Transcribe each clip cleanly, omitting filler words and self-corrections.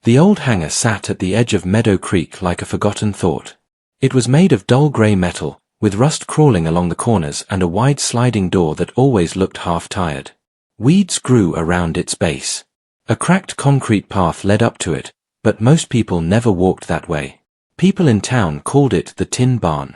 The old hangar sat at the edge of Meadow Creek like a forgotten thought. It was made of dull grey metal, with rust crawling along the corners and a wide sliding door that always looked half-tired. Weeds grew around its base. A cracked concrete path led up to it, but most people never walked that way. People in town called it the Tin Barn.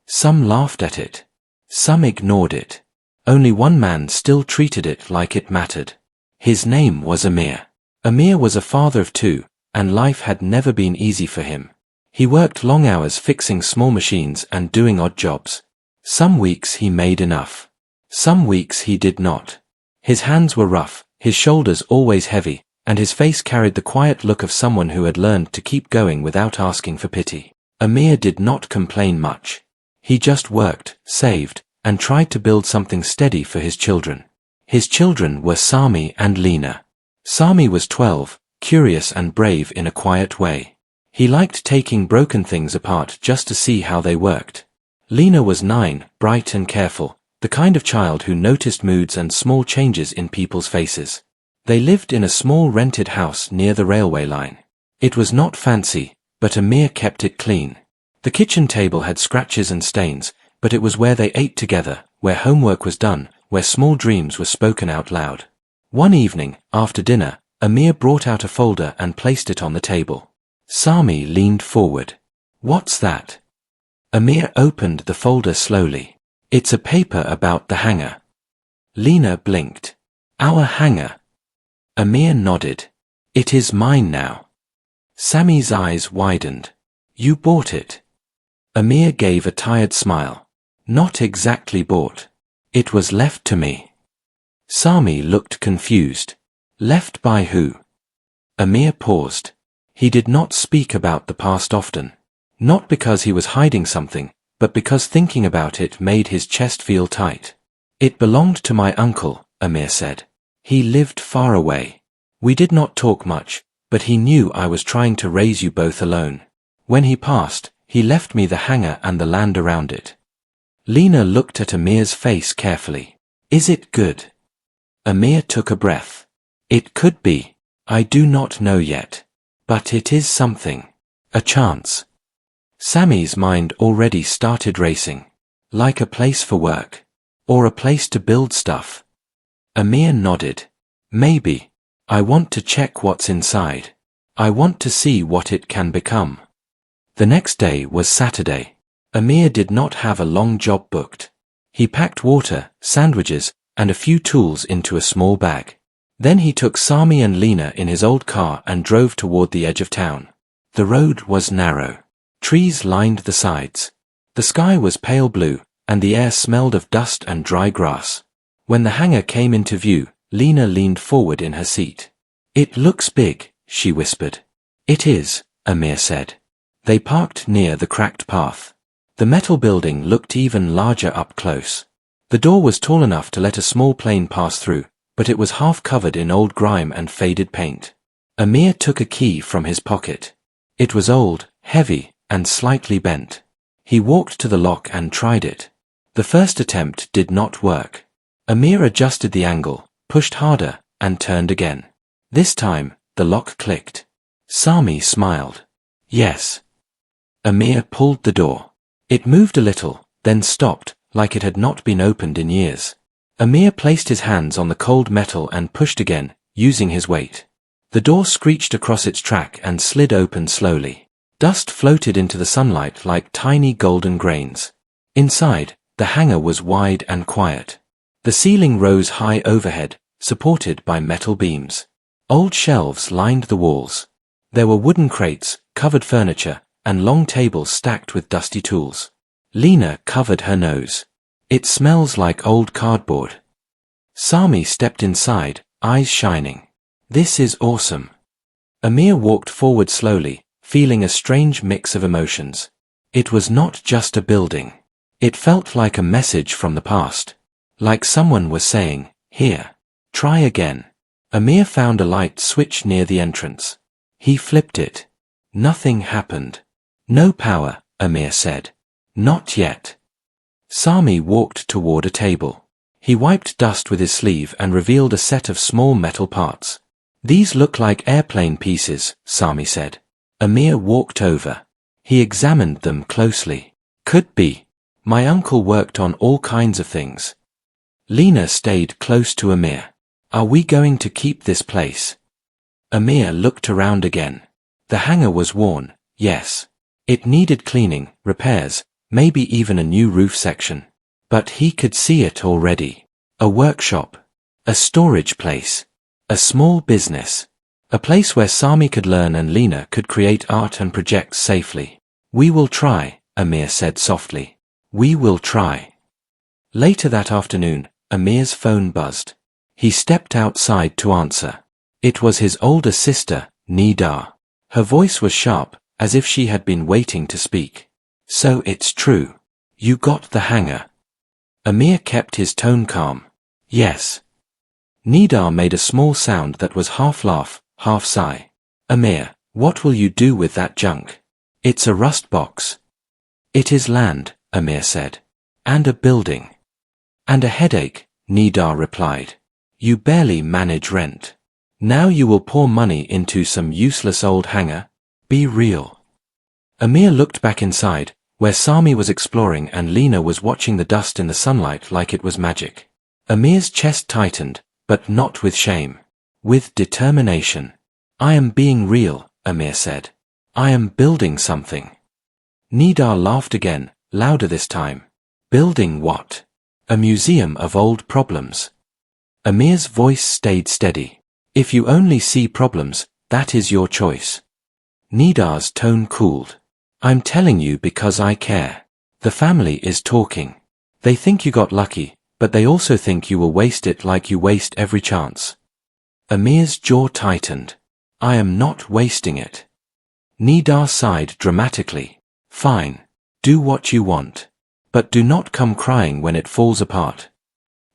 Some laughed at it. Some ignored it. Only one man still treated it like it mattered. His name was Amir. Amir was a father of two, and life had never been easy for him. He worked long hours fixing small machines and doing odd jobs. Some weeks he made enough. Some weeks he did not. His hands were rough, his shoulders always heavy, and his face carried the quiet look of someone who had learned to keep going without asking for pity. Amir did not complain much. He just worked, saved, and tried to build something steady for his children. His children were Sami and Lena. Sami was 12, curious and brave in a quiet way. He liked taking broken things apart just to see how they worked. Lena was 9, bright and careful, the kind of child who noticed moods and small changes in people's faces. They lived in a small rented house near the railway line. It was not fancy, but Amir kept it clean. The kitchen table had scratches and stains, but it was where they ate together, where homework was done, where small dreams were spoken out loud. One evening, after dinner, Amir brought out a folder and placed it on the table. Sami leaned forward. "What's that?" Amir opened the folder slowly. "It's a paper about the hangar." Lena blinked. "Our hangar?" Amir nodded. "It is mine now." Sami's eyes widened. "You bought it?" Amir gave a tired smile. "Not exactly bought. It was left to me." Sami looked confused. "Left by who?" Amir paused. He did not speak about the past often. Not because he was hiding something, but because thinking about it made his chest feel tight. "It belonged to my uncle," Amir said. "He lived far away. We did not talk much, but he knew I was trying to raise you both alone. When he passed, he left me the hangar and the land around it." Lena looked at Amir's face carefully. "Is it good?" Amir took a breath. "It could be. I do not know yet. But it is something. A chance." Sami's mind already started racing. Like a place for work. Or a place to build stuff. Amir nodded. "Maybe. I want to check what's inside. I want to see what it can become." The next day was Saturday. Amir did not have a long job booked. He packed water, sandwiches, and a few tools into a small bag. Then he took Sami and Lena in his old car and drove toward the edge of town. The road was narrow. Trees lined the sides. The sky was pale blue, and the air smelled of dust and dry grass. When the hangar came into view, Lena leaned forward in her seat. "It looks big," she whispered. "It is," Amir said. They parked near the cracked path. The metal building looked even larger up close. The door was tall enough to let a small plane pass through, but it was half covered in old grime and faded paint. Amir took a key from his pocket. It was old, heavy, and slightly bent. He walked to the lock and tried it. The first attempt did not work. Amir adjusted the angle, pushed harder, and turned again. This time, the lock clicked. Sami smiled. "Yes." Amir pulled the door. It moved a little, then stopped, like it had not been opened in years. Amir placed his hands on the cold metal and pushed again, using his weight. The door screeched across its track and slid open slowly. Dust floated into the sunlight like tiny golden grains. Inside, the hangar was wide and quiet. The ceiling rose high overhead, supported by metal beams. Old shelves lined the walls. There were wooden crates, covered furniture, and long tables stacked with dusty tools. Lena covered her nose. "It smells like old cardboard." Sami stepped inside, eyes shining. "This is awesome." Amir walked forward slowly, feeling a strange mix of emotions. It was not just a building. It felt like a message from the past. Like someone was saying, "Here. Try again." Amir found a light switch near the entrance. He flipped it. Nothing happened. "No power," Amir said. "Not yet." Sami walked toward a table. He wiped dust with his sleeve and revealed a set of small metal parts. These look like airplane pieces, Sami said. Amir walked over. He examined them closely. Could be. My uncle worked on all kinds of things. Lena stayed close to Amir. Are we going to keep this place? Amir looked around again. The hangar was worn, yes. It needed cleaning, repairs, maybe even a new roof section. But he could see it already. A workshop. A storage place. A small business. A place where Sami could learn and Lena could create art and projects safely. We will try, Amir said softly. We will try. Later that afternoon, Amir's phone buzzed. He stepped outside to answer. It was his older sister, Nida. Her voice was sharp, as if she had been waiting to speak. So it's true. You got the hangar. Amir kept his tone calm. Yes. Nida made a small sound that was half laugh, half sigh. Amir, what will you do with that junk? It's a rust box. It is land, Amir said. And a building. And a headache, Nida replied. You barely manage rent. Now you will pour money into some useless old hangar? Be real. Amir looked back inside, where Sami was exploring and Lena was watching the dust in the sunlight like it was magic. Amir's chest tightened, but not with shame. With determination. I am being real, Amir said. I am building something. Nida laughed again, louder this time. Building what? A museum of old problems. Amir's voice stayed steady. If you only see problems, that is your choice. Nida's tone cooled. I'm telling you because I care. The family is talking. They think you got lucky, but they also think you will waste it like you waste every chance. Amir's jaw tightened. I am not wasting it. Nida sighed dramatically. Fine. Do what you want. But do not come crying when it falls apart.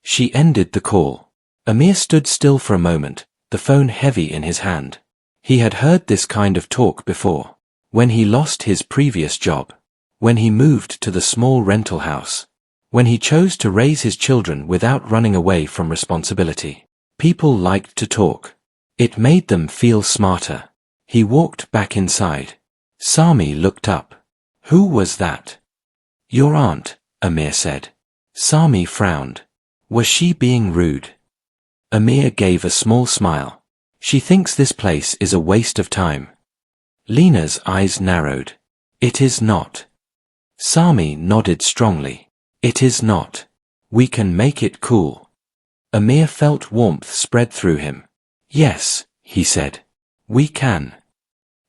She ended the call. Amir stood still for a moment, the phone heavy in his hand. He had heard this kind of talk before. When he lost his previous job. When he moved to the small rental house. When he chose to raise his children without running away from responsibility. People liked to talk. It made them feel smarter. He walked back inside. Sami looked up. Who was that? Your aunt, Amir said. Sami frowned. Was she being rude? Amir gave a small smile. She thinks this place is a waste of time. Lena's eyes narrowed. It is not. Sami nodded strongly. It is not. We can make it cool. Amir felt warmth spread through him. Yes, he said. We can.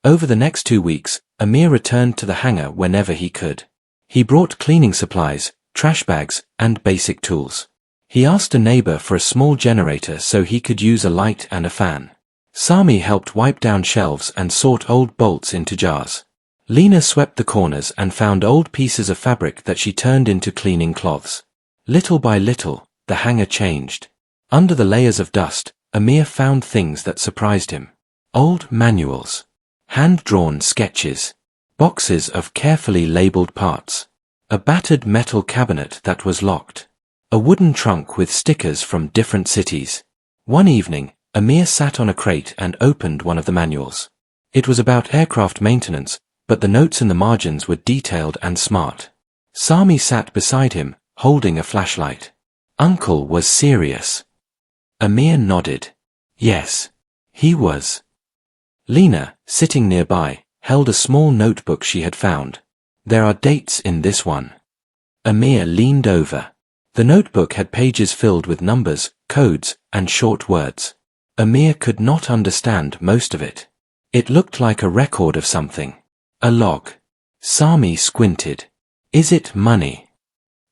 Over the next 2 weeks, Amir returned to the hangar whenever he could. He brought cleaning supplies, trash bags, and basic tools. He asked a neighbor for a small generator so he could use a light and a fan. Sami helped wipe down shelves and sort old bolts into jars. Lena swept the corners and found old pieces of fabric that she turned into cleaning cloths. Little by little, the hangar changed. Under the layers of dust, Amir found things that surprised him. Old manuals. Hand-drawn sketches. Boxes of carefully labeled parts. A battered metal cabinet that was locked. A wooden trunk with stickers from different cities. One evening, Amir sat on a crate and opened one of the manuals. It was about aircraft maintenance, but the notes in the margins were detailed and smart. Sami sat beside him, holding a flashlight. Uncle was serious. Amir nodded. Yes, he was. Lena, sitting nearby, held a small notebook she had found. There are dates in this one. Amir leaned over. The notebook had pages filled with numbers, codes, and short words. Amir could not understand most of it. It looked like a record of something. A log. Sami squinted. Is it money?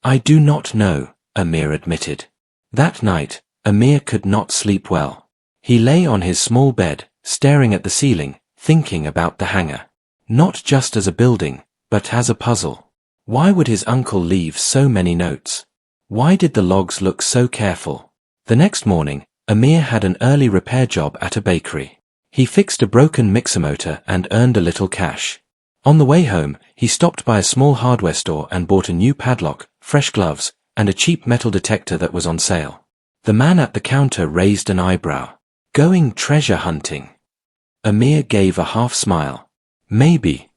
I do not know, Amir admitted. That night, Amir could not sleep well. He lay on his small bed, staring at the ceiling, thinking about the hangar. Not just as a building, but as a puzzle. Why would his uncle leave so many notes? Why did the logs look so careful? The next morning, Amir had an early repair job at a bakery. He fixed a broken mixer motor and earned a little cash. On the way home, he stopped by a small hardware store and bought a new padlock, fresh gloves, and a cheap metal detector that was on sale. The man at the counter raised an eyebrow. Going treasure hunting. Amir gave a half-smile. Maybe.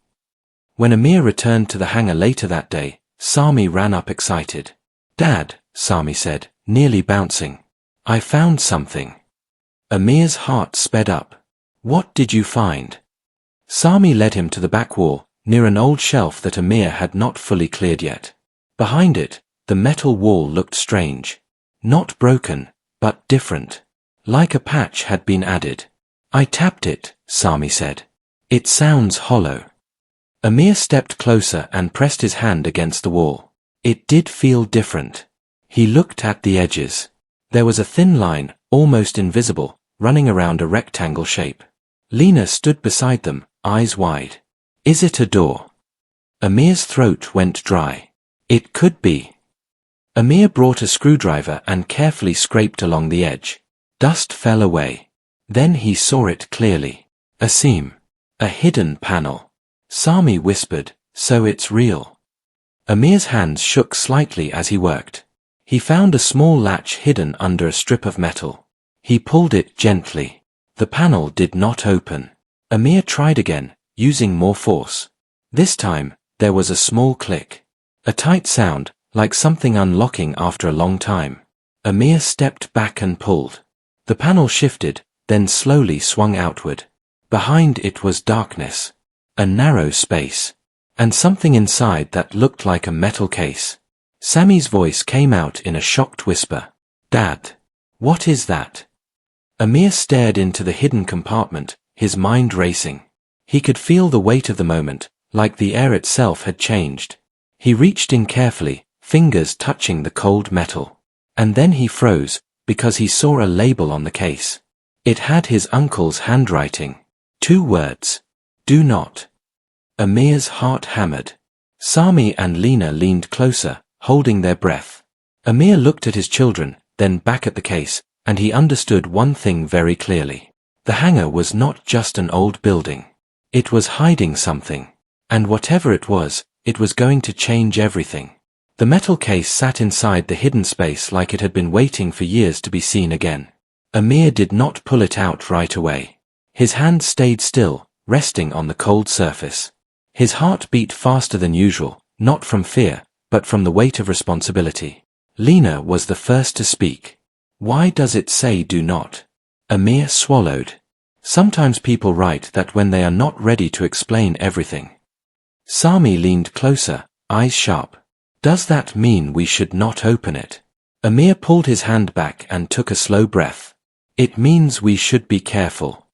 When Amir returned to the hangar later that day, Sami ran up excited. Dad, Sami said, nearly bouncing. I found something. Amir's heart sped up. What did you find? Sami led him to the back wall, near an old shelf that Amir had not fully cleared yet. Behind it, the metal wall looked strange. Not broken, but different. Like a patch had been added. I tapped it, Sami said. It sounds hollow. Amir stepped closer and pressed his hand against the wall. It did feel different. He looked at the edges. There was a thin line, almost invisible, running around a rectangle shape. Lena stood beside them, eyes wide. Is it a door? Amir's throat went dry. It could be. Amir brought a screwdriver and carefully scraped along the edge. Dust fell away. Then he saw it clearly. A seam. A hidden panel. Sami whispered, so it's real. Amir's hands shook slightly as he worked. He found a small latch hidden under a strip of metal. He pulled it gently. The panel did not open. Amir tried again, using more force. This time, there was a small click. A tight sound, like something unlocking after a long time. Amir stepped back and pulled. The panel shifted, then slowly swung outward. Behind it was darkness. A narrow space. And something inside that looked like a metal case. Sami's voice came out in a shocked whisper. Dad. What is that? Amir stared into the hidden compartment, his mind racing. He could feel the weight of the moment, like the air itself had changed. He reached in carefully, fingers touching the cold metal. And then he froze, because he saw a label on the case. It had his uncle's handwriting. 2 words. Do not. Amir's heart hammered. Sami and Lena leaned closer, holding their breath. Amir looked at his children, then back at the case, and he understood one thing very clearly. The hangar was not just an old building. It was hiding something. And whatever it was going to change everything. The metal case sat inside the hidden space like it had been waiting for years to be seen again. Amir did not pull it out right away. His hand stayed still, resting on the cold surface. His heart beat faster than usual, not from fear, but from the weight of responsibility. Lena was the first to speak. Why does it say do not? Amir swallowed. Sometimes people write that when they are not ready to explain everything. Sami leaned closer, eyes sharp. Does that mean we should not open it? Amir pulled his hand back and took a slow breath. It means we should be careful.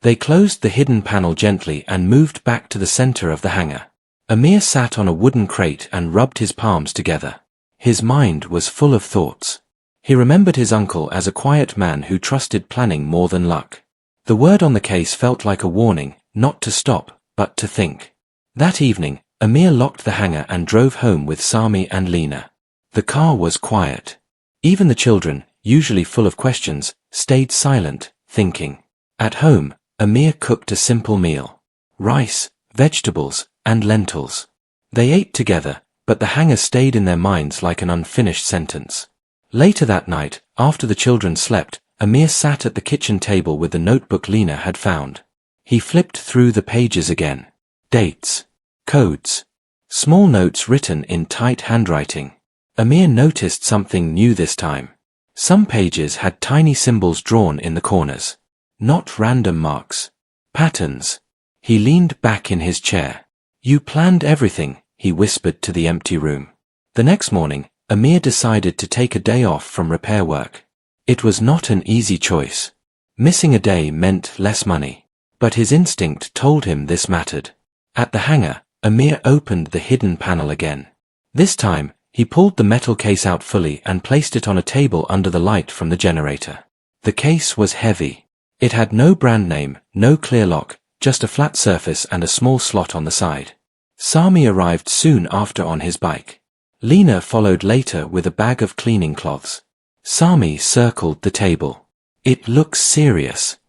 They closed the hidden panel gently and moved back to the center of the hangar. Amir sat on a wooden crate and rubbed his palms together. His mind was full of thoughts. He remembered his uncle as a quiet man who trusted planning more than luck. The word on the case felt like a warning, not to stop, but to think. That evening, Amir locked the hangar and drove home with Sami and Lena. The car was quiet. Even the children, usually full of questions, stayed silent, thinking. At home, Amir cooked a simple meal. Rice, vegetables, and lentils. They ate together, but the hangar stayed in their minds like an unfinished sentence. Later that night, after the children slept, Amir sat at the kitchen table with the notebook Lena had found. He flipped through the pages again. Dates. Codes. Small notes written in tight handwriting. Amir noticed something new this time. Some pages had tiny symbols drawn in the corners. Not random marks. Patterns. He leaned back in his chair. You planned everything, he whispered to the empty room. The next morning, Amir decided to take a day off from repair work. It was not an easy choice. Missing a day meant less money. But his instinct told him this mattered. At the hangar, Amir opened the hidden panel again. This time, he pulled the metal case out fully and placed it on a table under the light from the generator. The case was heavy. It had no brand name, no clear lock, just a flat surface and a small slot on the side. Sami arrived soon after on his bike. Lena followed later with a bag of cleaning cloths. Sami circled the table. It looks serious.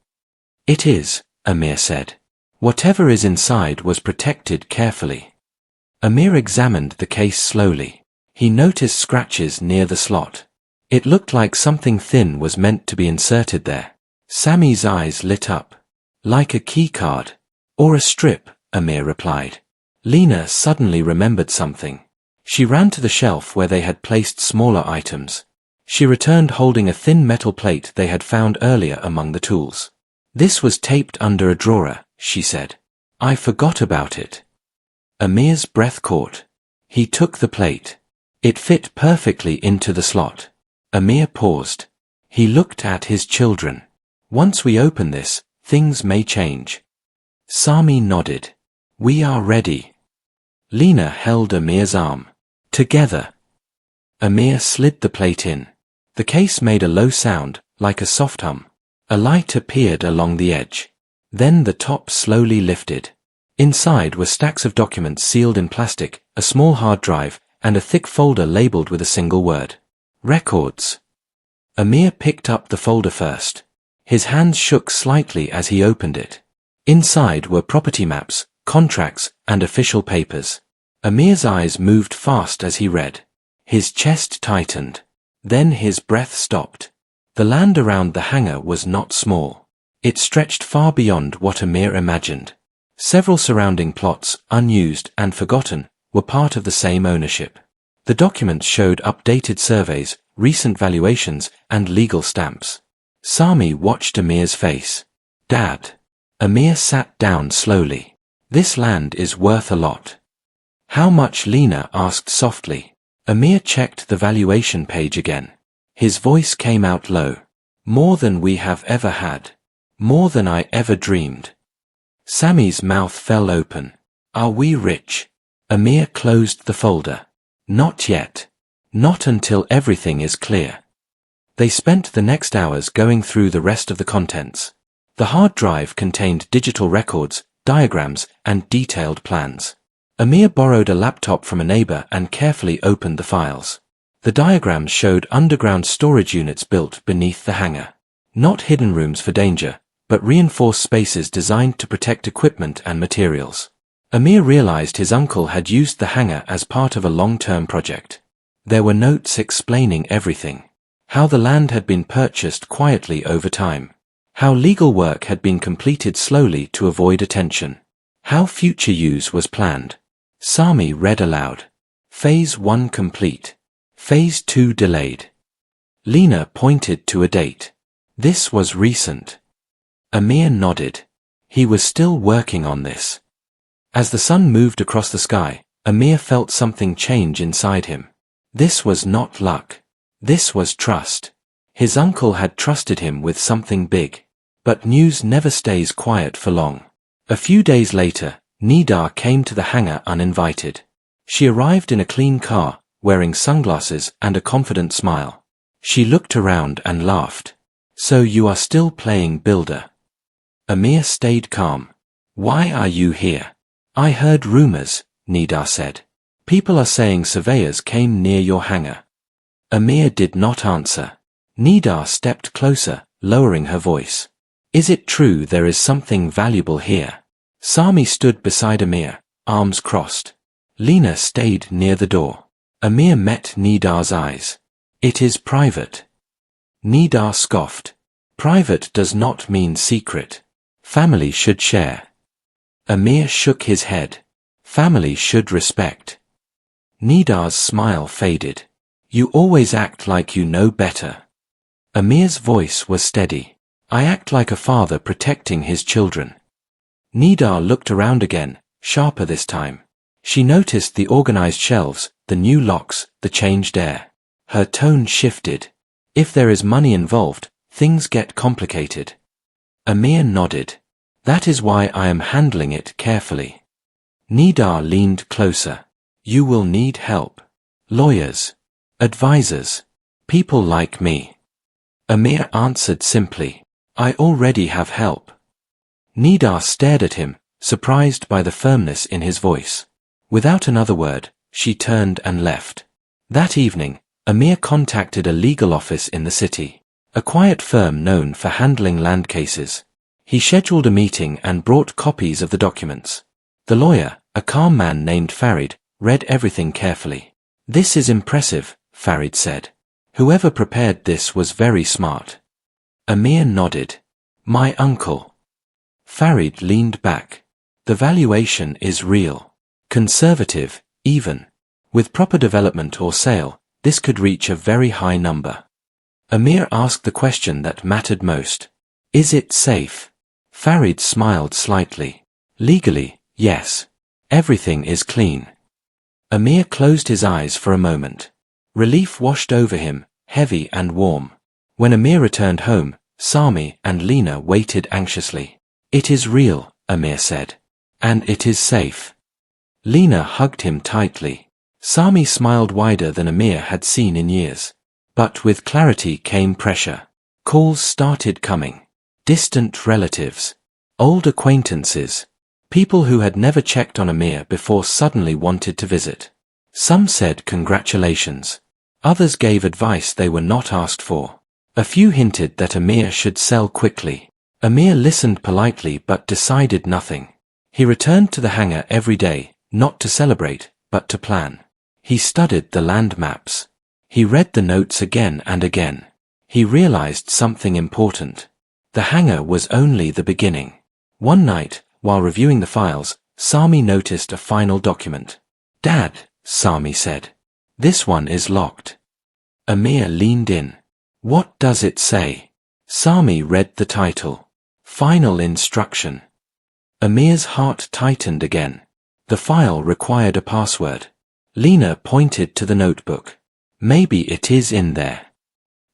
It is, Amir said. Whatever is inside was protected carefully. Amir examined the case slowly. He noticed scratches near the slot. It looked like something thin was meant to be inserted there. Sammy's eyes lit up. Like a keycard. Or a strip, Amir replied. Lena suddenly remembered something. She ran to the shelf where they had placed smaller items. She returned holding a thin metal plate they had found earlier among the tools. This was taped under a drawer, she said. I forgot about it. Amir's breath caught. He took the plate. It fit perfectly into the slot. Amir paused. He looked at his children. Once we open this, things may change. Sami nodded. We are ready. Lena held Amir's arm. Together. Amir slid the plate in. The case made a low sound, like a soft hum. A light appeared along the edge. Then the top slowly lifted. Inside were stacks of documents sealed in plastic, a small hard drive, and a thick folder labeled with a single word. Records. Amir picked up the folder first. His hands shook slightly as he opened it. Inside were property maps, contracts, and official papers. Amir's eyes moved fast as he read. His chest tightened. Then his breath stopped. The land around the hangar was not small. It stretched far beyond what Amir imagined. Several surrounding plots, unused and forgotten, were part of the same ownership. The documents showed updated surveys, recent valuations, and legal stamps. Sami watched Amir's face. Dad. Amir sat down slowly. This land is worth a lot. How much? Lena asked softly. Amir checked the valuation page again. His voice came out low. More than we have ever had. More than I ever dreamed. Sami's mouth fell open. Are we rich? Amir closed the folder. Not yet. Not until everything is clear. They spent the next hours going through the rest of the contents. The hard drive contained digital records, diagrams, and detailed plans. Amir borrowed a laptop from a neighbor and carefully opened the files. The diagrams showed underground storage units built beneath the hangar. Not hidden rooms for danger, but reinforced spaces designed to protect equipment and materials. Amir realized his uncle had used the hangar as part of a long-term project. There were notes explaining everything. How the land had been purchased quietly over time. How legal work had been completed slowly to avoid attention. How future use was planned. Sami read aloud. Phase 1 complete. Phase 2 delayed. Lena pointed to a date. This was recent. Amir nodded. He was still working on this. As the sun moved across the sky, Amir felt something change inside him. This was not luck. This was trust. His uncle had trusted him with something big. But news never stays quiet for long. A few days later, Nidar came to the hangar uninvited. She arrived in a clean car, wearing sunglasses and a confident smile. She looked around and laughed. So you are still playing builder? Amir stayed calm. Why are you here? I heard rumors, Nidar said. People are saying surveyors came near your hangar. Amir did not answer. Nidar stepped closer, lowering her voice. Is it true there is something valuable here? Sami stood beside Amir, arms crossed. Lena stayed near the door. Amir met Nidar's eyes. It is private. Nidar scoffed. Private does not mean secret. Family should share. Amir shook his head. Family should respect. Nidar's smile faded. You always act like you know better. Amir's voice was steady. I act like a father protecting his children. Nidar looked around again, sharper this time. She noticed the organized shelves, the new locks, the changed air. Her tone shifted. If there is money involved, things get complicated. Amir nodded. That is why I am handling it carefully. Nidar leaned closer. You will need help. Lawyers. Advisors. People like me. Amir answered simply. I already have help. Nidar stared at him, surprised by the firmness in his voice. Without another word, she turned and left. That evening, Amir contacted a legal office in the city, a quiet firm known for handling land cases. He scheduled a meeting and brought copies of the documents. The lawyer, a calm man named Farid, read everything carefully. This is impressive, Farid said. Whoever prepared this was very smart. Amir nodded. My uncle. Farid leaned back. The valuation is real. Conservative, even. With proper development or sale, this could reach a very high number. Amir asked the question that mattered most. Is it safe? Farid smiled slightly. Legally, yes. Everything is clean. Amir closed his eyes for a moment. Relief washed over him, heavy and warm. When Amir returned home, Sami and Lena waited anxiously. It is real, Amir said. And it is safe. Lena hugged him tightly. Sami smiled wider than Amir had seen in years. But with clarity came pressure. Calls started coming. Distant relatives. Old acquaintances. People who had never checked on Amir before suddenly wanted to visit. Some said congratulations. Others gave advice they were not asked for. A few hinted that Amir should sell quickly. Amir listened politely but decided nothing. He returned to the hangar every day, not to celebrate, but to plan. He studied the land maps. He read the notes again and again. He realized something important. The hangar was only the beginning. One night, while reviewing the files, Sami noticed a final document. Dad, Sami said. This one is locked. Amir leaned in. What does it say? Sami read the title. Final instruction. Amir's heart tightened again. The file required a password. Lena pointed to the notebook. Maybe it is in there.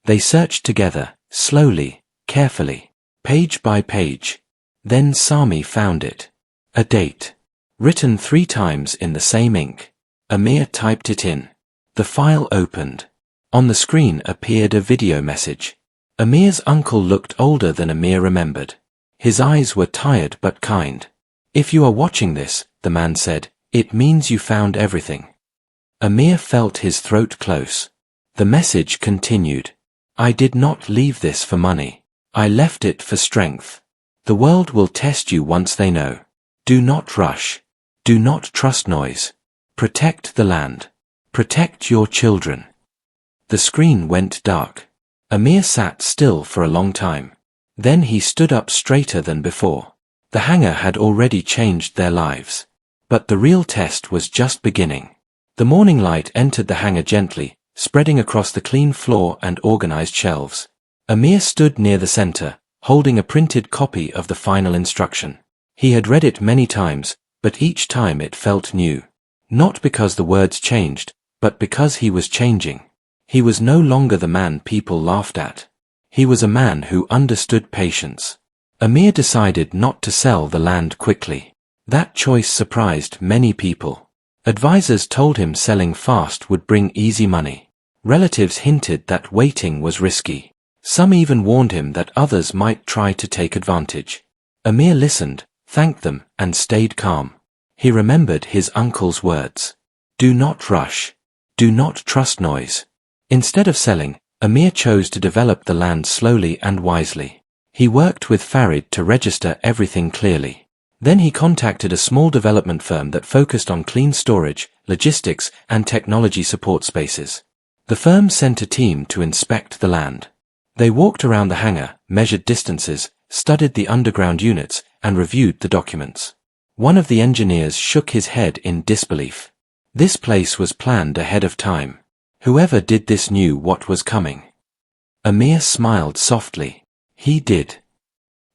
They searched together, slowly, carefully, page by page. Then Sami found it. A date. Written 3 times in the same ink. Amir typed it in. The file opened. On the screen appeared a video message. Amir's uncle looked older than Amir remembered. His eyes were tired but kind. If you are watching this, the man said, it means you found everything. Amir felt his throat close. The message continued. I did not leave this for money. I left it for strength. The world will test you once they know. Do not rush. Do not trust noise. Protect the land. Protect your children. The screen went dark. Amir sat still for a long time. Then he stood up straighter than before. The hangar had already changed their lives. But the real test was just beginning. The morning light entered the hangar gently, spreading across the clean floor and organized shelves. Amir stood near the center, holding a printed copy of the final instruction. He had read it many times, but each time it felt new. Not because the words changed, but because he was changing. He was no longer the man people laughed at. He was a man who understood patience. Amir decided not to sell the land quickly. That choice surprised many people. Advisors told him selling fast would bring easy money. Relatives hinted that waiting was risky. Some even warned him that others might try to take advantage. Amir listened, thanked them, and stayed calm. He remembered his uncle's words. Do not rush. Do not trust noise. Instead of selling, Amir chose to develop the land slowly and wisely. He worked with Farid to register everything clearly. Then he contacted a small development firm that focused on clean storage, logistics, and technology support spaces. The firm sent a team to inspect the land. They walked around the hangar, measured distances, studied the underground units, and reviewed the documents. One of the engineers shook his head in disbelief. This place was planned ahead of time. Whoever did this knew what was coming. Amir smiled softly. He did.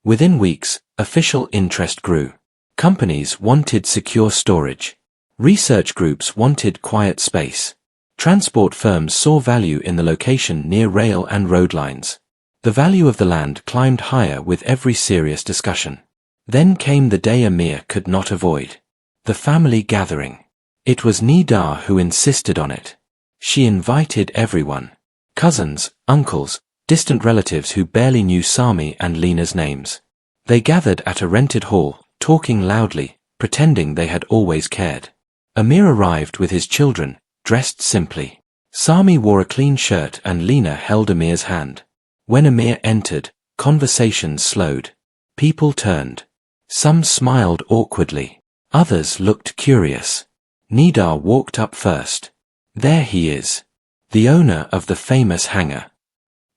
Within weeks, official interest grew. Companies wanted secure storage. Research groups wanted quiet space. Transport firms saw value in the location near rail and road lines. The value of the land climbed higher with every serious discussion. Then came the day Amir could not avoid. The family gathering. It was Nidar who insisted on it. She invited everyone. Cousins, uncles, distant relatives who barely knew Sami and Lena's names. They gathered at a rented hall, talking loudly, pretending they had always cared. Amir arrived with his children, dressed simply. Sami wore a clean shirt and Lena held Amir's hand. When Amir entered, conversations slowed. People turned. Some smiled awkwardly. Others looked curious. Nidar walked up first. There he is. The owner of the famous hangar.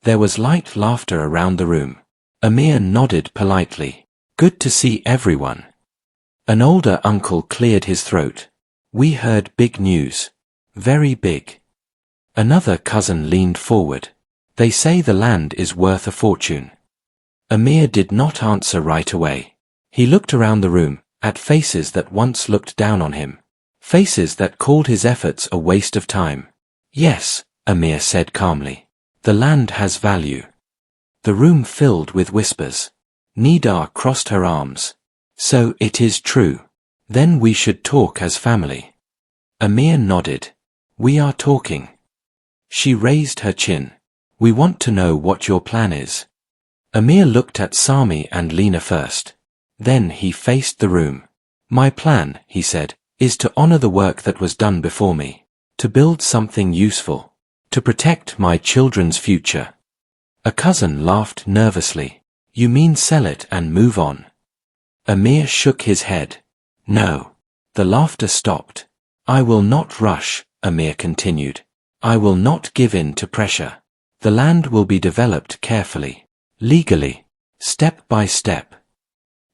There was light laughter around the room. Amir nodded politely. Good to see everyone. An older uncle cleared his throat. We heard big news. Very big. Another cousin leaned forward. They say the land is worth a fortune. Amir did not answer right away. He looked around the room, at faces that once looked down on him. Faces that called his efforts a waste of time. Yes, Amir said calmly. The land has value. The room filled with whispers. Nida crossed her arms. So it is true. Then we should talk as family. Amir nodded. We are talking. She raised her chin. We want to know what your plan is. Amir looked at Sami and Lena first. Then he faced the room. My plan, he said, is to honor the work that was done before me. To build something useful. To protect my children's future. A cousin laughed nervously. You mean sell it and move on? Amir shook his head. No. The laughter stopped. I will not rush, Amir continued. I will not give in to pressure. The land will be developed carefully. Legally. Step by step.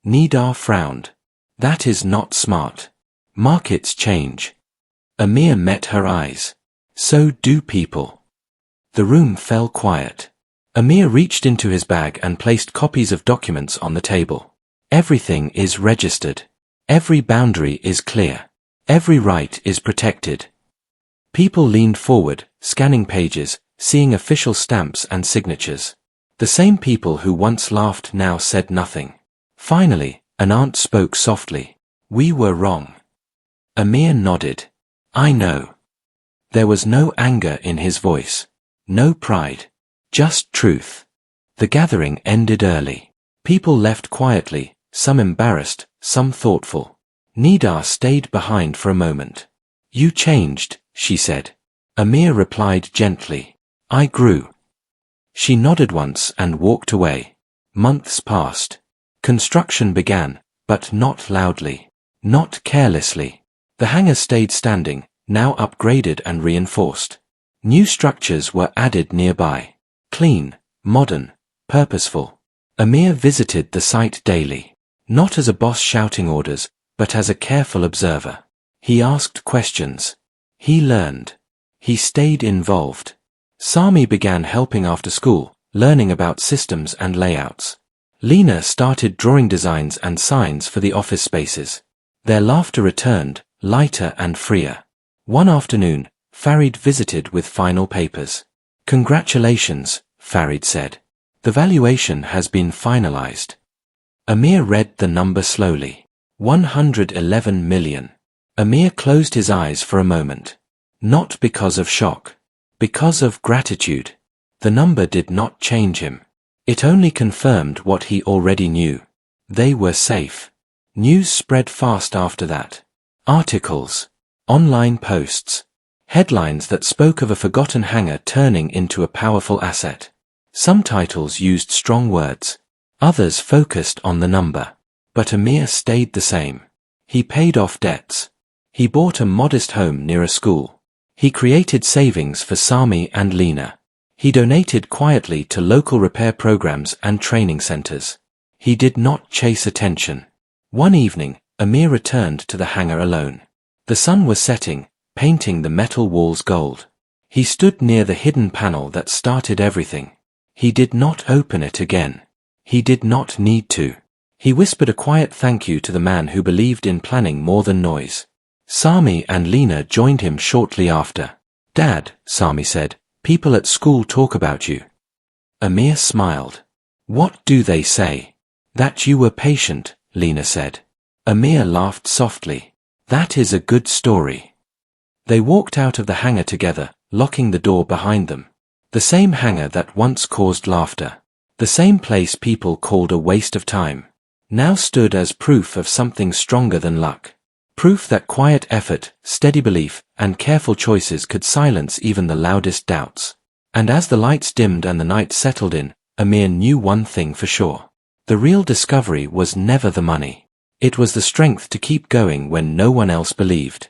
Nida frowned. That is not smart. Markets change. Amir met her eyes. So do people. The room fell quiet. Amir reached into his bag and placed copies of documents on the table. Everything is registered. Every boundary is clear. Every right is protected. People leaned forward, scanning pages, seeing official stamps and signatures. The same people who once laughed now said nothing. Finally, an aunt spoke softly. We were wrong. Amir nodded. I know. There was no anger in his voice. No pride. Just truth. The gathering ended early. People left quietly, some embarrassed, some thoughtful. Nida stayed behind for a moment. You changed, she said. Amir replied gently. I grew. She nodded once and walked away. Months passed. Construction began, but not loudly. Not carelessly. The hangar stayed standing, now upgraded and reinforced. New structures were added nearby. Clean, modern, purposeful. Amir visited the site daily. Not as a boss shouting orders, but as a careful observer. He asked questions. He learned. He stayed involved. Sami began helping after school, learning about systems and layouts. Lena started drawing designs and signs for the office spaces. Their laughter returned, lighter and freer. One afternoon, Farid visited with final papers. Congratulations, Farid said. The valuation has been finalized. Amir read the number slowly. 111 million. Amir closed his eyes for a moment. Not because of shock. Because of gratitude. The number did not change him. It only confirmed what he already knew. They were safe. News spread fast after that. Articles. Online posts. Headlines that spoke of a forgotten hangar turning into a powerful asset. Some titles used strong words. Others focused on the number. But Amir stayed the same. He paid off debts. He bought a modest home near a school. He created savings for Sami and Lena. He donated quietly to local repair programs and training centers. He did not chase attention. One evening, Amir returned to the hangar alone. The sun was setting, painting the metal walls gold. He stood near the hidden panel that started everything. He did not open it again. He did not need to. He whispered a quiet thank you to the man who believed in planning more than noise. Sami and Lena joined him shortly after. Dad, Sami said, people at school talk about you. Amir smiled. What do they say? That you were patient, Lena said. Amir laughed softly. That is a good story. They walked out of the hangar together, locking the door behind them. The same hangar that once caused laughter. The same place people called a waste of time. Now stood as proof of something stronger than luck. Proof that quiet effort, steady belief, and careful choices could silence even the loudest doubts. And as the lights dimmed and the night settled in, Amir knew one thing for sure. The real discovery was never the money. It was the strength to keep going when no one else believed.